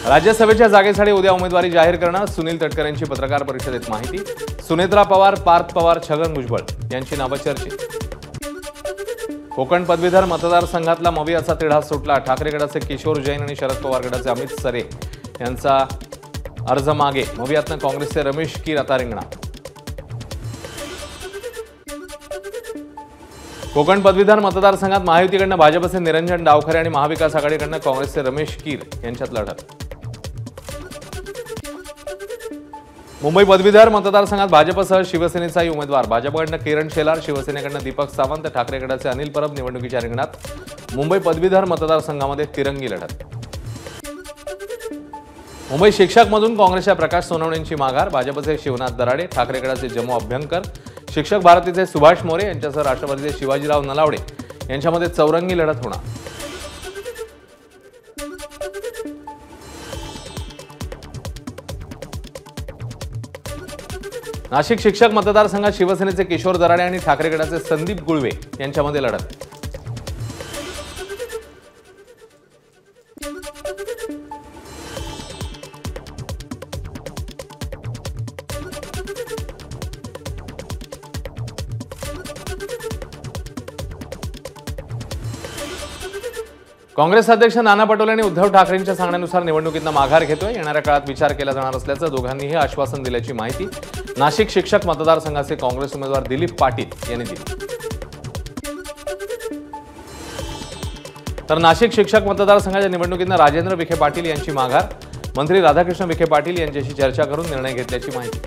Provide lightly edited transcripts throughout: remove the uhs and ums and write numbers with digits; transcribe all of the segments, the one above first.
राज्यसभेच्या जागेसाठी उद्या उमेदवारी जाहीर करणार सुनील तटकरेंची पत्रकार परिषदेत माहिती। सुनेत्रा पवार, पार्थ पवार, छगन भुजबळ यांची नावं चर्चेत। कोकण पदवीधर मतदारसंघातला मवियाचा तिढा सुटला। ठाकरे गटाचे किशोर जैन आणि शरद पवार गटाचे अमित सरे यांचा अर्ज मागे। मवियातनं काँग्रेसचे रमेश कीर आता रिंगणात। कोकण पदवीधर मतदारसंघात महायुतीकडनं भाजपचे निरंजन डावखरे आणि महाविकास आघाडीकडनं काँग्रेसचे रमेश कीर यांच्यात लढत। मुंबई पदवीधर मतदारसंघात भाजपसह शिवसेनेचाही उमेदवार। भाजपकडनं किरण शेलार, शिवसेनेकडनं दीपक सावंत, ठाकरे गटाचे अनिल परब निवडणुकीच्या रिंगणात। मुंबई पदवीधर मतदारसंघामध्ये तिरंगी लढत। मुंबई शिक्षकमधून काँग्रेसच्या प्रकाश सोनवणेंची माघार। भाजपचे शिवनाथ दराडे, ठाकरे गटाचे जमू अभ्यंकर, शिक्षक भारतीचे सुभाष मोरे यांच्यासह राष्ट्रवादीचे शिवाजीराव नलावडे यांच्यामध्ये चौरंगी लढत होणार। नाशिक शिक्षक मतदारसंघात शिवसेनेचे किशोर दराडे आणि ठाकरे गटाचे संदीप गुळवे यांच्यामध्ये लढत। काँग्रेस अध्यक्ष नाना पटोले यांनी उद्धव ठाकरेंच्या सांगण्यानुसार निवडणुकीतनं माघार घेतोय। येणाऱ्या काळात विचार केला जाणार असल्याचं दोघांनीही आश्वासन दिल्याची माहिती नाशिक शिक्षक मतदारसंघाचे काँग्रेस उमेदवार दिलीप पाटील यांनी दिली। तर नाशिक शिक्षक मतदारसंघाच्या निवडणुकीतनं राजेंद्र विखे पाटील यांची माघार। मंत्री राधाकृष्ण विखे पाटील यांच्याशी चर्चा करून निर्णय घेतल्याची माहिती।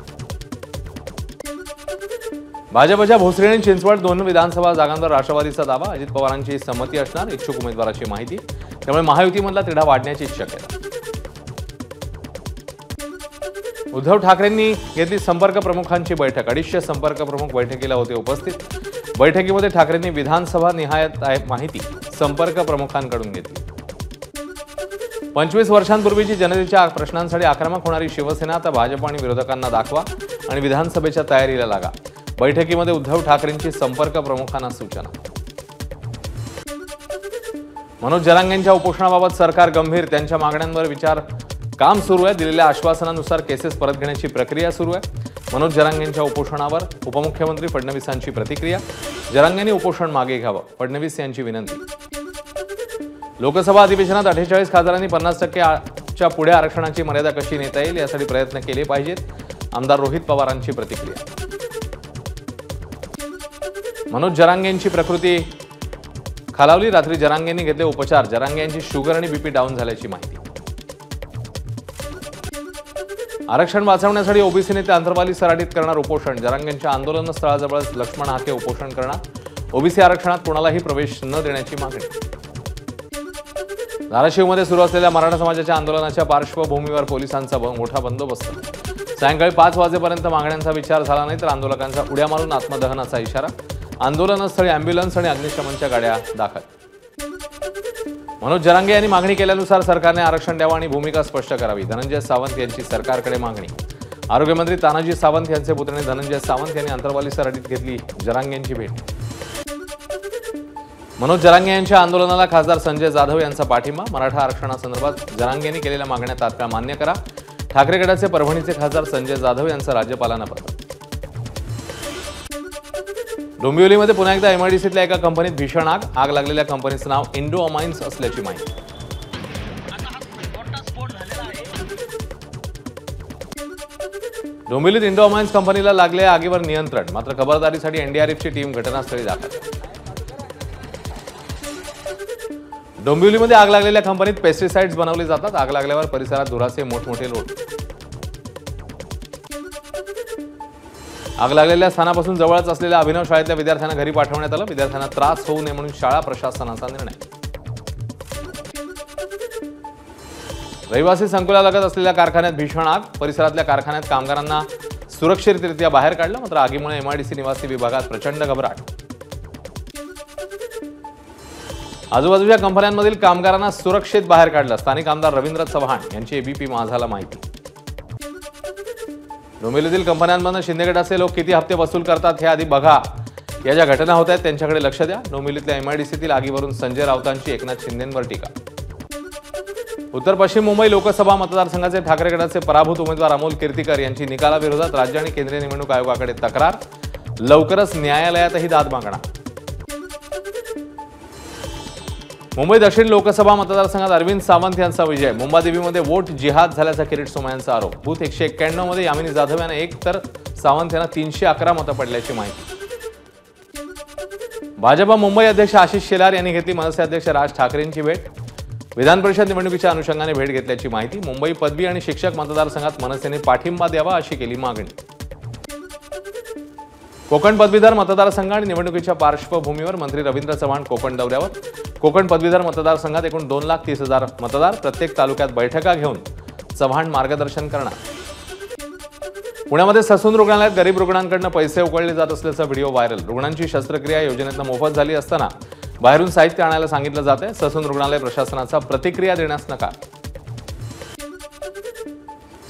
भाजपच्या भोसरी आणि चिंचवड दोन विधानसभा जागांवर राष्ट्रवादीचा दावा। अजित पवारांची संमती असणार इच्छुक उमेदवाराची माहिती। त्यामुळे महायुतीमधला तिढा वाढण्याची शक्यता। उद्धव ठाकरेंनी घेतली संपर्क प्रमुखांची बैठक। 250 संपर्क प्रमुख बैठकीला होते उपस्थित। बैठकीमध्ये ठाकरेंनी विधानसभा निहाय माहिती संपर्क प्रमुखांकडून घेतली। 25 वर्षांपूर्वीची जनतेच्या प्रश्नांसाठी आक्रमक होणारी शिवसेना आता भाजप आणि विरोधकांना दाखवा आणि विधानसभेच्या तयारीला लागा। बैठकीमध्ये उद्धव ठाकरेंची संपर्क प्रमुखांना सूचना। मनोज जरांगेंच्या उपोषणाबाबत सरकार गंभीर, त्यांच्या मागण्यांवर विचार काम सुरू आहे। दिलेल्या आश्वासनानुसार केसेस परत घेण्याची प्रक्रिया सुरू आहे। मनोज जरांगेंच्या उपोषणावर उपमुख्यमंत्री फडणवीसांची प्रतिक्रिया। जरांगेंनी उपोषण मागे घ्यावं, फडणवीस यांची विनंती। लोकसभा अधिवेशनात 48 खासदारांनी 50% पुढे आरक्षणाची मर्यादा कशी नेता येईल यासाठी प्रयत्न केले पाहिजेत। आमदार रोहित पवारांची प्रतिक्रिया। मनोज जरांगेंची प्रकृती खालावली, रात्री जरांगेंनी घेतले उपचार। जरांगे यांची शुगर आणि बीपी डाऊन झाल्याची माहिती। आरक्षण वाचवण्यासाठी ओबीसी नेते अंतरवाली सराटीत करणार उपोषण। जरांगेंच्या आंदोलनस्थळाजवळच लक्ष्मण हाके उपोषण करणार। ओबीसी आरक्षणात कोणालाही प्रवेश न देण्याची मागणी। धाराशिवमध्ये सुरू असलेल्या मराठा समाजाच्या आंदोलनाच्या पार्श्वभूमीवर पोलिसांचा मोठा बंदोबस्त। सायंकाळी 5 वाजेपर्यंत मागण्यांचा विचार झाला नाही तर आंदोलकांचा उड्या मारून आत्मदहनाचा इशारा। आंदोलनस्थळी अँब्युलन्स आणि अग्निशमनच्या गाड्या दाखल। मनोज जरांगे यांनी मागणी केल्यानुसार सरकारने आरक्षण द्यावं आणि भूमिका स्पष्ट करावी। धनंजय सावंत यांची सरकारकडे मागणी। आरोग्यमंत्री तानाजी सावंत यांचे पुतणे धनंजय सावंत यांनी अंतरवाली सराटीत घेतली जरांगेंची भेट। मनोज जरांगे यांच्या आंदोलनाला खासदार संजय जाधव यांचा पाठिंबा। मराठा आरक्षणासंदर्भात जरांगेंनी केलेल्या मागण्या तात्काळ मान्य करा। ठाकरे गटाचे परभणीचे खासदार संजय जाधव यांचं राज्यपालांना पत्र। डोंबिवलीमध्ये पुन्हा एकदा एमआयडीसीतल्या एका कंपनीत भीषण आग। आग लागलेल्या कंपनीचं नाव इंडो अमाइन्स असल्याची माहिती। डोंबिवलीत इंडो अमाइन्स कंपनीला लागले आगीवर नियंत्रण, मात्र खबरदारीसाठी एनडीआरएफची टीम घटनास्थळी दाखल। डोंबिवलीमध्ये आग लागलेल्या कंपनीत पेस्टिसाइड्स बनवले जातात। आग लागल्यावर परिसरात धुराचे मोठमोठे लोट। आग लागलेल्या स्थानापासून जवळच असलेल्या अभिनव शाळेतल्या विद्यार्थ्यांना घरी पाठवण्यात आलं। विद्यार्थ्यांना त्रास होऊ नये म्हणून शाळा प्रशासनाचा निर्णय। रहिवासी संकुलालगत असलेल्या कारखान्यात भीषण आग। परिसरातल्या कारखान्यात कामगारांना सुरक्षितरित्या बाहेर काढलं, मात्र आगीमुळे एमआयडीसी निवासी विभागात प्रचंड घबराट। आजूबाजूच्या कंपन्यांमधील कामगारांना सुरक्षित बाहेर काढलं। स्थानिक आमदार रवींद्र चव्हाण यांची एबीपी माझाला माहिती। डोंबिवलीतील कंपन्यांमधून शिंदे गटाचे लोक किती हप्ते वसूल करतात हे आधी बघा। या ज्या घटना होत आहेत त्यांच्याकडे लक्ष द्या। डोंबिवलीतल्या एमआयडीसीतील आगीवरून संजय राऊतांची एकनाथ शिंदेंवर टीका। उत्तर पश्चिम मुंबई लोकसभा मतदारसंघाचे ठाकरे गटाचे पराभूत उमेदवार अमोल कीर्तीकर यांची निकालाविरोधात राज्य आणि केंद्रीय निवडणूक आयोगाकडे तक्रार, लवकरच न्यायालयातही दाद मागणार. मुंबई दक्षिण लोकसभा मतदारसंघात अरविंद सावंत यांचा विजय. मुंबादेवीमध्ये वोट जिहाद झाल्याचा किरीट सोमय्या यांचा आरोप. बूथ 191 मध्ये यामिनी जाधव यांना 1 तर सावंत यांना 311 मतं पडल्याची माहिती. भाजपा मुंबई अध्यक्ष आशिष शेलार यांनी घेतली मनसे अध्यक्ष राज ठाकरेंची भेट. विधान परिषद निवडणुकीच्या अनुषंगाने भेट घेतल्याची माहिती. मुंबई पदवी आणि शिक्षक मतदारसंघात मनसेने पाठिंबा द्यावा अशी केली मागणी. कोकण पदवीधर मतदारसंघ आणि निवडणुकीच्या पार्श्वभूमीवर मंत्री रवींद्र चव्हाण कोकण दौऱ्यावर. कोकण पदवीधर मतदारसंघात एकूण 2,30,000 मतदार. प्रत्येक तालुक्यात बैठका घेऊन चव्हाण मार्गदर्शन करणार. पुण्यामध्ये ससून रुग्णालयात गरीब रुग्णांकडून पैसे उकळले जात असल्याचा व्हिडिओ व्हायरल. रुग्णांची शस्त्रक्रिया योजनेतून मोफत झाली असताना बाहेरून साहित्य आणायला सांगितलं जात आहे. ससून रुग्णालय प्रशासनाचा प्रतिक्रिया देण्यास नकार.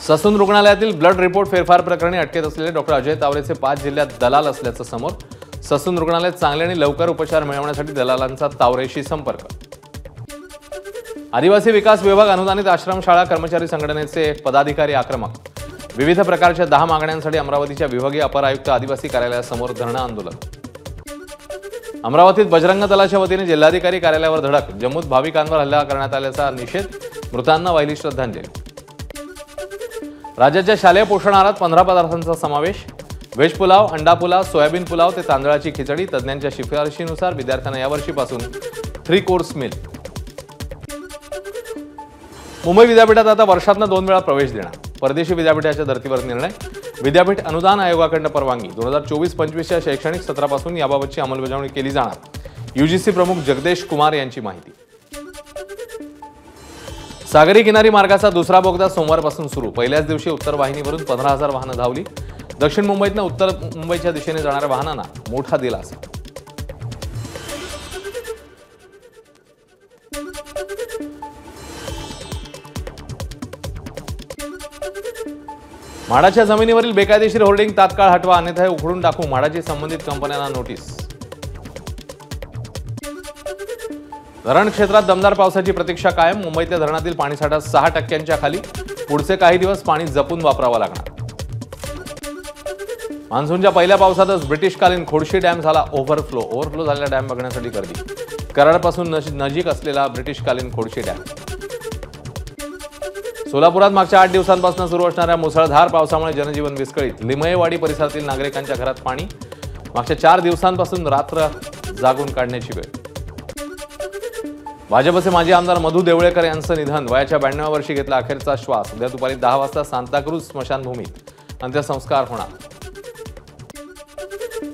ससून रुग्णालयातील ब्लड रिपोर्ट फेरफार प्रकरणी अटकेत असलेले डॉक्टर अजय तावरेचे 5 जिल्ह्यात दलाल असल्याचं समोर. ससून रुग्णालयात चांगले आणि लवकर उपचार मिळवण्यासाठी दलालांचा तावरेशी संपर्क. आदिवासी विकास विभाग अनुदानित आश्रमशाळा कर्मचारी संघटनेचे पदाधिकारी आक्रमक. विविध प्रकारच्या 10 मागण्यांसाठी अमरावतीच्या विभागीय अपर आयुक्त आदिवासी कार्यालयासमोर धरणं आंदोलन. अमरावतीत बजरंग दलाच्या वतीने जिल्हाधिकारी कार्यालयावर धडक. जम्मूत भाविकांवर हल्ला करण्यात आल्याचा निषेध. मृतांना वाहिली श्रद्धांजली. राज्याच्या शालेय पोषण आहारात 15 पदार्थांचा समावेश. व्हेज पुलाव, अंडा पुलाव, सोयाबीन पुलाव ते तांदळाची खिचडी. तज्ज्ञांच्या शिफारशीनुसार विद्यार्थ्यांना यावर्षीपासून 3 कोर्स मील. मुंबई विद्यापीठात आता वर्षातनं 2 वेळा प्रवेश देणार. परदेशी विद्यापीठाच्या धर्तीवर निर्णय. विद्यापीठ अनुदान आयोगाकडून परवानगी. 2024-25च्या शैक्षणिक सत्रापासून याबाबतची अंमलबजावणी केली जाणार. यूजीसी प्रमुख जगदेश कुमार यांची माहिती. सागरी किनारी मार्गाचा दुसरा बोगदा सोमवारपासून सुरू. पहिल्याच दिवशी उत्तर वाहिनीवरून 15,000 वाहनं धावली. दक्षिण मुंबईतनं उत्तर मुंबईच्या दिशेने जाणाऱ्या वाहनांना मोठा दिलासा. म्हाडाच्या जमिनीवरील बेकायदेशीर होर्डिंग तात्काळ हटवा, अन्यथा उखडून टाकू. म्हाडाची संबंधित कंपन्यांना नोटीस. धरण क्षेत्रात दमदार पावसाची प्रतीक्षा कायम. मुंबईतल्या धरणातील पाणीसाठा 6% खाली. पुढचे काही दिवस पाणी जपून वापरावं लागणार. मान्सूनच्या पहिल्या पावसातच ब्रिटिशकालीन खोडशी डॅम झाला ओव्हरफ्लो झालेला डॅम बघण्यासाठी गर्दी. कराडपासून नजीक असलेला ब्रिटिशकालीन खोडशी डॅम. सोलापुरात मागच्या 8 दिवसांपासून सुरू असणाऱ्या मुसळधार पावसामुळे जनजीवन विस्कळीत. लिमयेवाडी परिसरातील नागरिकांच्या घरात पाणी. मागच्या 4 दिवसांपासून रात्र जागून काढण्याची वेळ. भाजपचे माजी आमदार मधू देवळेकर यांचं निधन. वयाच्या 92व्या वर्षी घेतला अखेरचा श्वास. उद्या दुपारी 10 वाजता सांताक्रूज स्मशानभूमीत अंत्यसंस्कार होणार.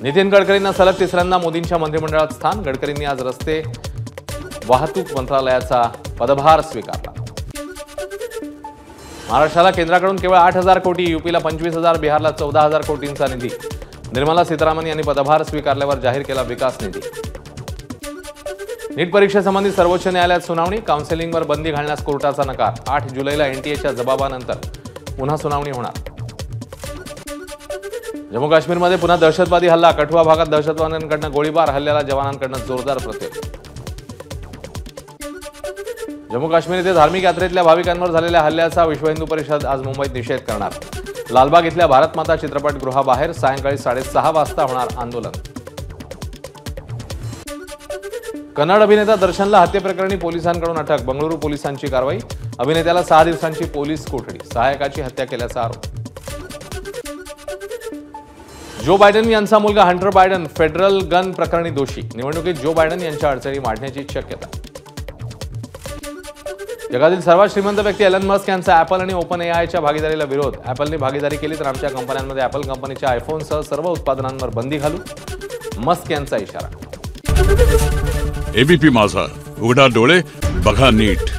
नितीन गडकरींना सलग 3ऱ्यांदा मोदींच्या मंत्रिमंडळात स्थान. गडकरींनी आज रस्ते वाहतूक मंत्रालयाचा पदभार स्वीकारला. महाराष्ट्राला केंद्राकडून केवळ 8,000 कोटी, यूपीला 25,000, बिहारला 14,000 कोटींचा निधी. निर्मला सीतारामन यांनी पदभार स्वीकारल्यावर जाहीर केला विकास निधी. नीट परीक्षेसंबंधी सर्वोच्च न्यायालयात सुनावणी. काउन्सिलिंगवर बंदी घालण्यास कोर्टाचा नकार. 8 जुलैला एनटीएच्या जबाबानंतर पुन्हा सुनावणी होणार. जम्मू काश्मीरमध्ये पुन्हा दहशतवादी हल्ला. कठुआ भागात दहशतवाद्यांकडून गोळीबार. हल्ल्याला जवानांकडून जोरदार प्रत्युत्तर. जम्मू काश्मीर येथे धार्मिक यात्रेतल्या भाविकांवर झालेल्या हल्ल्याचा विश्व हिंदू परिषद आज मुंबईत निषेध करणार. लालबाग इथल्या भारत माता चित्रपटगृहाबाहेर सायंकाळी 6:30 वाजता होणार आंदोलन. कन्नड अभिनेता दर्शनला हत्येप्रकरणी पोलिसांकडून अटक. बंगळुरू पोलिसांची कारवाई. अभिनेत्याला 6 दिवसांची पोलीस कोठडी. सहायकाची हत्या केल्याचा आरोप. जो बायडन यांचा मुलगा हंटर बायडन फेडरल गन प्रकरणी दोषी. निवडणुकीत जो बायडन यांच्या अडचणी वाढण्याची शक्यता. जगातील सर्वात श्रीमंत व्यक्ती एलन मस्क यांचा ऍपल आणि ओपन एआयच्या भागीदारीला विरोध. ऍपलने भागीदारी केली तर आमच्या कंपन्यांमध्ये ऍपल कंपनीच्या आयफोनसह सर्व उत्पादनांवर बंदी घालू. मस्क यांचा इशारा. एबीपी माझा, उघडा डोळे बघा नीट.